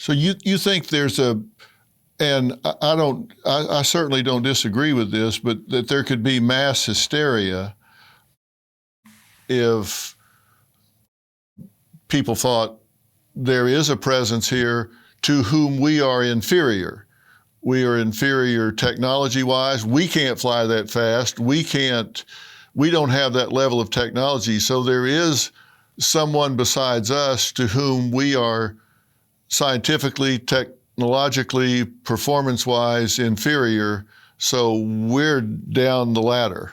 So you think there's and I certainly don't disagree with this, but that there could be mass hysteria if people thought there is a presence here to whom we are inferior. We are inferior technology-wise. We can't fly that fast. We don't have that level of technology. So there is someone besides us to whom we are scientifically, technologically, performance-wise inferior. So we're down the ladder.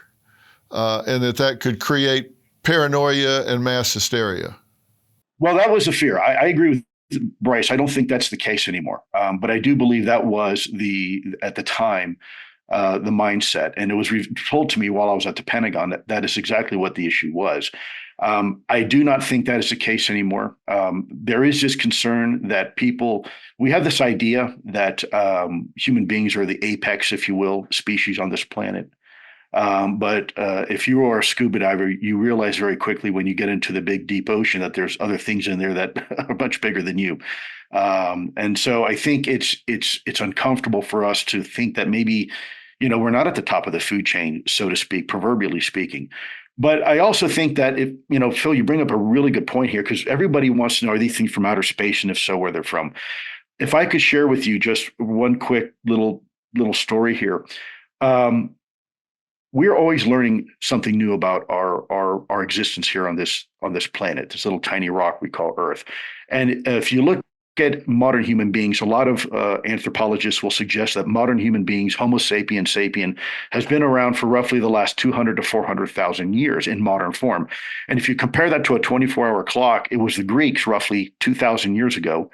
And that could create paranoia and mass hysteria. Well, that was a fear. I agree with Bryce. I don't think that's the case anymore. But I do believe that was at the time, the mindset. And it was told to me while I was at the Pentagon that is exactly what the issue was. I do not think that is the case anymore. There is this concern that we have this idea that human beings are the apex, if you will, species on this planet. But if you are a scuba diver, you realize very quickly when you get into the big, deep ocean that there's other things in there that are much bigger than you. And so I think it's uncomfortable for us to think that maybe, we're not at the top of the food chain, so to speak, proverbially speaking. But I also think that Phil, you bring up a really good point here, because everybody wants to know, are these things from outer space? And if so, where they're from. If I could share with you just one quick little story here. We're always learning something new about our existence here on this planet, this little tiny rock we call Earth. And if you look at modern human beings, a lot of anthropologists will suggest that modern human beings, Homo sapiens sapien, has been around for roughly the last 200 to 400,000 years in modern form. And if you compare that to a 24-hour clock, it was the Greeks roughly 2,000 years ago,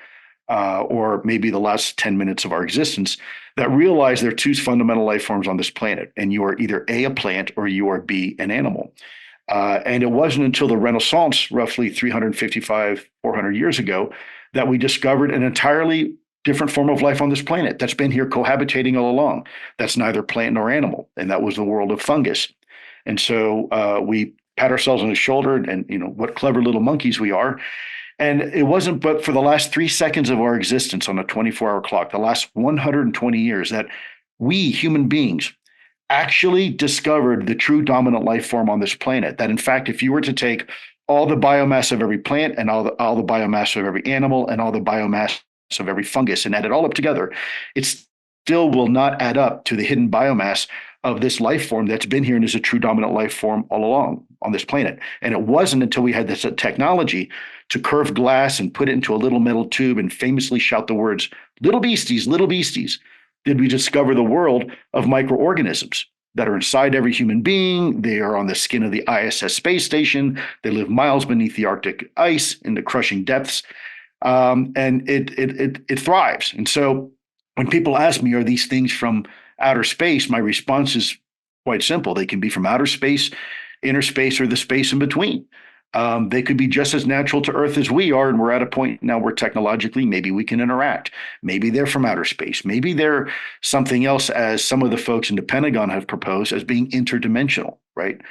or maybe the last 10 minutes of our existence, that realized there are two fundamental life forms on this planet, and you are either a plant or you are B, an animal. And it wasn't until the Renaissance, roughly 355, 400 years ago, that we discovered an entirely different form of life on this planet that's been here cohabitating all along. That's neither plant nor animal, and that was the world of fungus. And so we pat ourselves on the shoulder, and what clever little monkeys we are. And it wasn't but for the last 3 seconds of our existence on a 24-hour clock, the last 120 years, that we human beings actually discovered the true dominant life form on this planet. That in fact, if you were to take all the biomass of every plant and all the biomass of every animal and all the biomass of every fungus and add it all up together, it still will not add up to the hidden biomass of this life form that's been here and is a true dominant life form all along on this planet. And it wasn't until we had this technology to curve glass and put it into a little metal tube and famously shout the words, little beasties, did we discover the world of microorganisms that are inside every human being. They are on the skin of the ISS space station. They live miles beneath the Arctic ice in the crushing depths. And it thrives. And so when people ask me, are these things from outer space? My response is quite simple. They can be from outer space, inner space, or the space in between. They could be just as natural to Earth as we are, and we're at a point now where technologically maybe we can interact. Maybe they're from outer space. Maybe they're something else, as some of the folks in the Pentagon have proposed, as being interdimensional, right?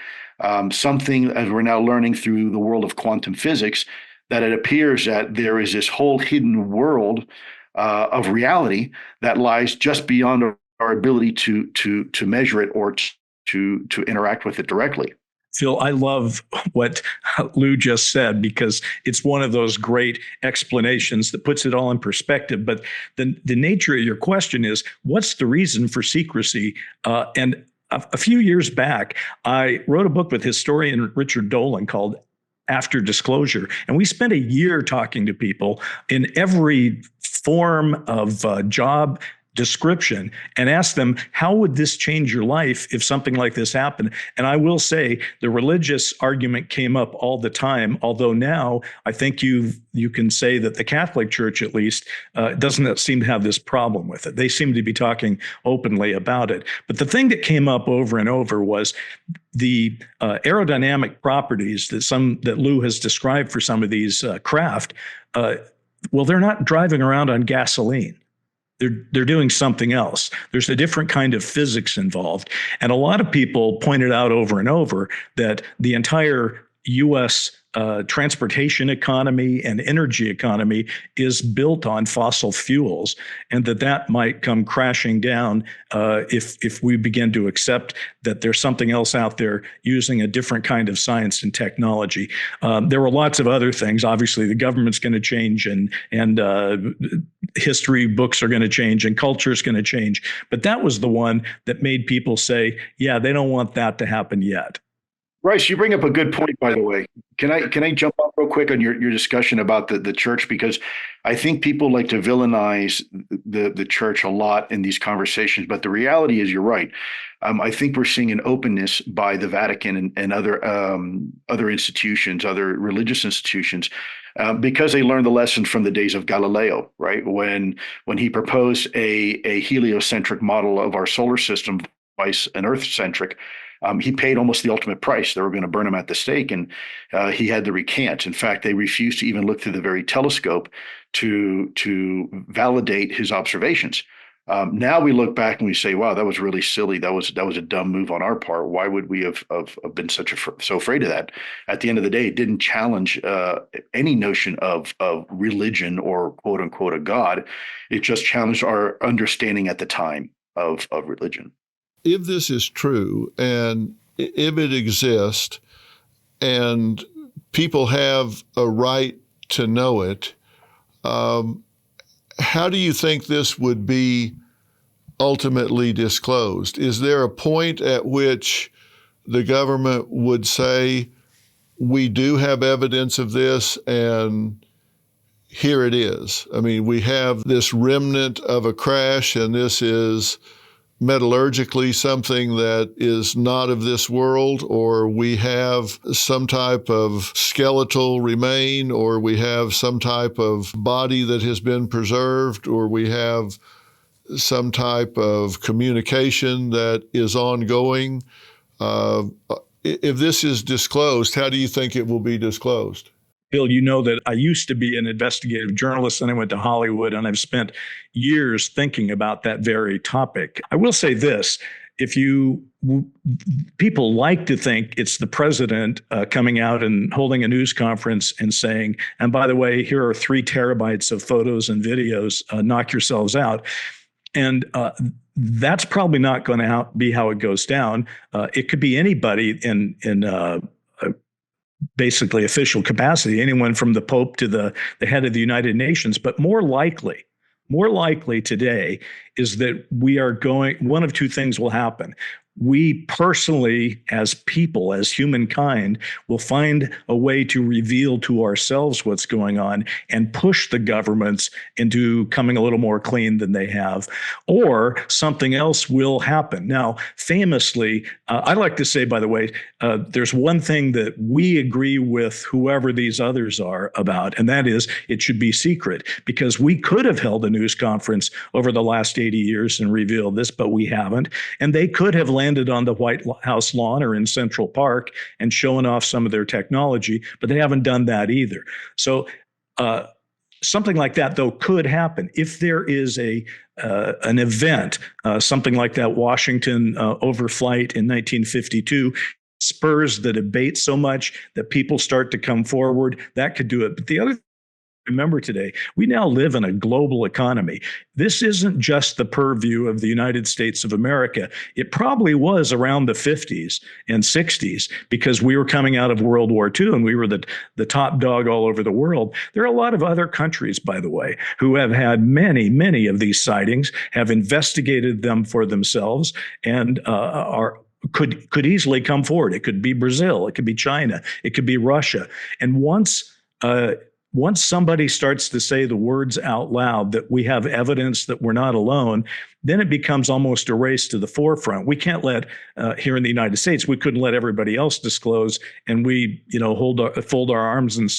Something, as we're now learning through the world of quantum physics, that it appears that there is this whole hidden world of reality that lies just beyond our ability to measure it or to interact with it directly. Phil, I love what Lou just said, because it's one of those great explanations that puts it all in perspective. But the nature of your question is, what's the reason for secrecy? And a few years back, I wrote a book with historian Richard Dolan called After Disclosure. And we spent a year talking to people in every form of job description and ask them, how would this change your life if something like this happened? And I will say the religious argument came up all the time, although now I think you can say that the Catholic Church, at least, doesn't seem to have this problem with it. They seem to be talking openly about it. But the thing that came up over and over was the aerodynamic properties that Lou has described for some of these craft. Well, they're not driving around on gasoline. They're doing something else. There's a different kind of physics involved. And a lot of people pointed out over and over that the entire U.S. Transportation economy and energy economy is built on fossil fuels, and that might come crashing down if we begin to accept that there's something else out there using a different kind of science and technology. There were lots of other things. Obviously, the government's going to change, and history books are going to change, and culture is going to change. But that was the one that made people say, "Yeah, they don't want that to happen yet." Bryce, you bring up a good point, by the way. Can I jump up real quick on your discussion about the church? Because I think people like to villainize the church a lot in these conversations, but the reality is, you're right. I think we're seeing an openness by the Vatican and other institutions, other religious institutions, because they learned the lesson from the days of Galileo, right? When he proposed a heliocentric model of our solar system, twice an Earth-centric. He paid almost the ultimate price. They were going to burn him at the stake, and he had to recant. In fact, they refused to even look through the very telescope to validate his observations. Now we look back and we say, "Wow, that was really silly. That was a dumb move on our part. Why would we have been so afraid of that?" At the end of the day, it didn't challenge any notion of religion or quote unquote a god. It just challenged our understanding at the time of religion. If this is true, and if it exists, and people have a right to know it, how do you think this would be ultimately disclosed? Is there a point at which the government would say, "We do have evidence of this, and here it is"? I mean, we have this remnant of a crash, and this is metallurgically something that is not of this world, or we have some type of skeletal remain, or we have some type of body that has been preserved, or we have some type of communication that is ongoing. If this is disclosed, how do you think it will be disclosed? Bill, you know that I used to be an investigative journalist, and I went to Hollywood, and I've spent years thinking about that very topic. I will say this. People like to think it's the president coming out and holding a news conference and saying, "And by the way, here are 3 terabytes of photos and videos, knock yourselves out." And that's probably not going to be how it goes down. It could be anybody in basically official capacity, anyone from the Pope to the head of the United Nations. But more likely today is that one of 2 things will happen. We personally, as people, as humankind, will find a way to reveal to ourselves what's going on and push the governments into coming a little more clean than they have, or something else will happen. Now, famously, I like to say, by the way, there's one thing that we agree with whoever these others are about, and that is it should be secret, because we could have held a news conference over the last 80 years and revealed this, but we haven't. And they could have landed on the White House lawn or in Central Park and shown off some of their technology, but they haven't done that either. So something like that, though, could happen. If there is an event, something like that Washington overflight in 1952, spurs the debate so much that people start to come forward, that could do it. But the other remember today, we now live in a global economy. This isn't just the purview of the United States of America. It probably was around the 50s and 60s, because we were coming out of World War II and we were the top dog all over the world. There are a lot of other countries, by the way, who have had many of these sightings, have investigated them for themselves, and could easily come forward. It could be Brazil, it could be China, it could be Russia. And once somebody starts to say the words out loud that we have evidence that we're not alone, then it becomes almost a race to the forefront. We can't let, here in the United States, we couldn't let everybody else disclose, and we, fold our arms and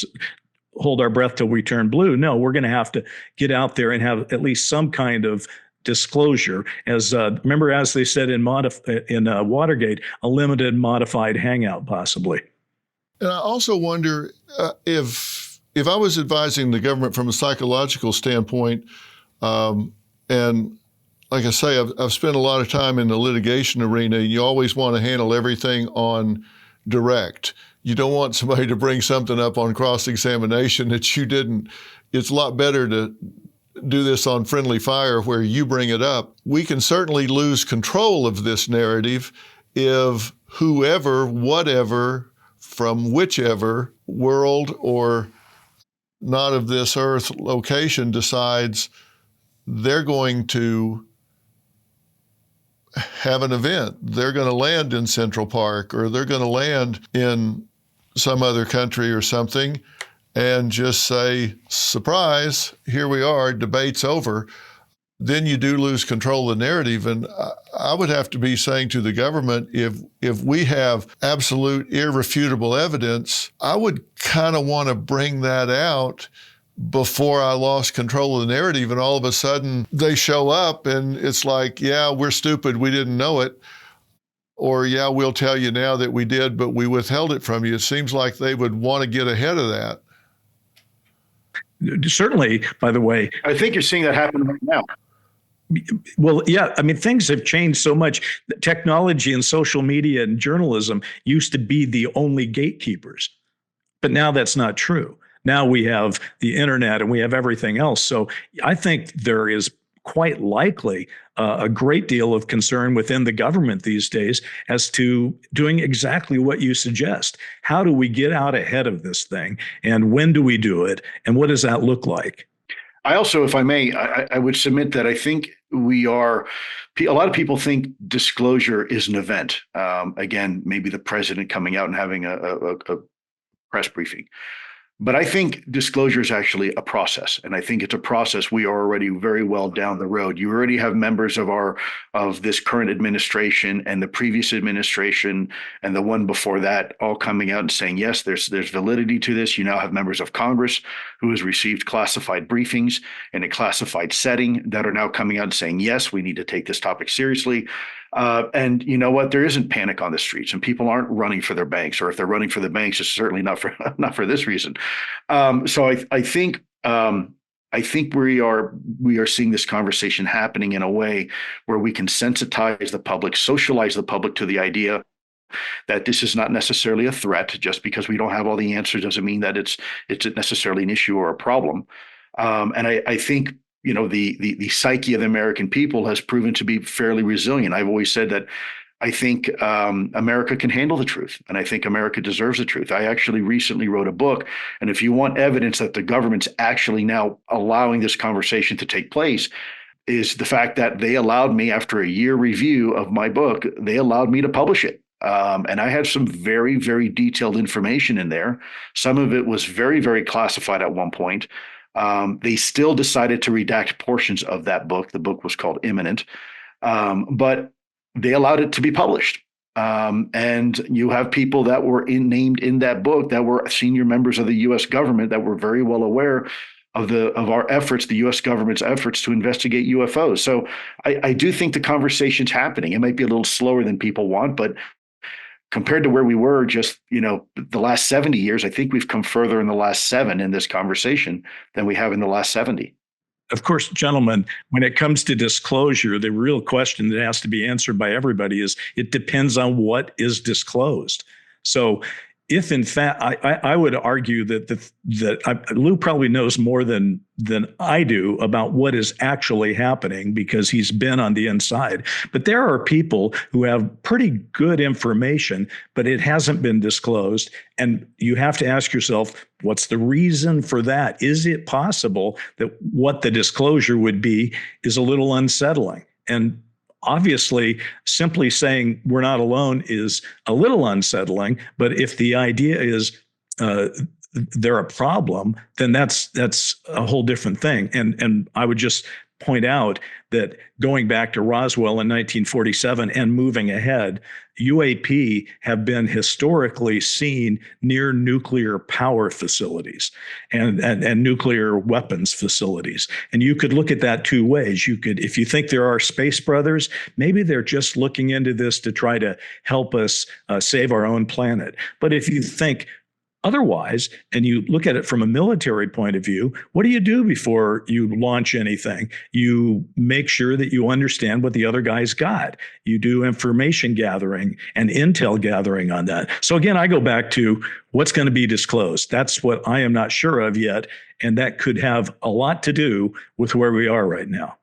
hold our breath till we turn blue. No, we're going to have to get out there and have at least some kind of disclosure. Remember, as they said in Watergate, a limited modified hangout, possibly. And I also wonder if I was advising the government from a psychological standpoint, and like I say, I've spent a lot of time in the litigation arena, and you always want to handle everything on direct. You don't want somebody to bring something up on cross-examination that you didn't. It's a lot better to do this on friendly fire where you bring it up. We can certainly lose control of this narrative if whoever, whatever, from whichever world or not of this earth location decides they're going to have an event. They're going to land in Central Park, or they're going to land in some other country or something, and just say, surprise, here we are, debate's over. Then you do lose control of the narrative. And I would have to be saying to the government, if we have absolute irrefutable evidence, I would kind of want to bring that out before I lost control of the narrative. And all of a sudden they show up and it's like, yeah, we're stupid, we didn't know it. Or, yeah, we'll tell you now that we did, but we withheld it from you. It seems like they would want to get ahead of that. Certainly, by the way. I think you're seeing that happen right now. Well, yeah, I mean, things have changed so much. Technology and social media and journalism used to be the only gatekeepers, but now that's not true. Now we have the internet and we have everything else. So I think there is quite likely a great deal of concern within the government these days as to doing exactly what you suggest. How do we get out ahead of this thing? And when do we do it? And what does that look like? I also, if I may, I would submit that I think a lot of people think disclosure is an event. Again, maybe the president coming out and having a press briefing. But I think disclosure is actually a process, and I think it's a process we are already very well down the road. You already have members of this current administration and the previous administration and the one before that all coming out and saying, yes, there's validity to this. You now have members of Congress who has received classified briefings in a classified setting that are now coming out and saying, yes, we need to take this topic seriously. And you know what? There isn't panic on the streets, and people aren't running for their banks, or if they're running for the banks, it's certainly not for this reason. So I think we are seeing this conversation happening in a way where we can sensitize the public, socialize the public to the idea that this is not necessarily a threat. Just because we don't have all the answers doesn't mean that it's necessarily an issue or a problem. And I think, you know, the psyche of the American people has proven to be fairly resilient. I've always said that I think America can handle the truth, and I think America deserves the truth. I actually recently wrote a book, and if you want evidence that the government's actually now allowing this conversation to take place, is the fact that they allowed me, after a year review of my book, they allowed me to publish it. And I had some very, very detailed information in there. Some of it was very, very classified at one point. They still decided to redact portions of that book. The book was called Imminent, but they allowed it to be published. And you have people that were named in that book that were senior members of the U.S. government that were very well aware of our efforts, the U.S. government's efforts to investigate UFOs. So I do think the conversation's happening. It might be a little slower than people want, but compared to where we were just, you know, the last 70 years, I think we've come further in the last 7 in this conversation than we have in the last 70. Of course, gentlemen, when it comes to disclosure, the real question that has to be answered by everybody is it depends on what is disclosed. So if in fact, I would argue that Lou probably knows more than I do about what is actually happening because he's been on the inside. But there are people who have pretty good information, but it hasn't been disclosed. And you have to ask yourself, what's the reason for that? Is it possible that what the disclosure would be is a little unsettling? And obviously, simply saying we're not alone is a little unsettling. But if the idea is they're a problem, then that's a whole different thing. And I would just point out that going back to Roswell in 1947 and moving ahead, UAP have been historically seen near nuclear power facilities and nuclear weapons facilities. And you could look at that 2 ways. You could, if you think there are space brothers, maybe they're just looking into this to try to help us save our own planet. But if you think Otherwise, and you look at it from a military point of view, what do you do before you launch anything? You make sure that you understand what the other guy's got. You do information gathering and intel gathering on that. So again, I go back to what's going to be disclosed. That's what I am not sure of yet. And that could have a lot to do with where we are right now.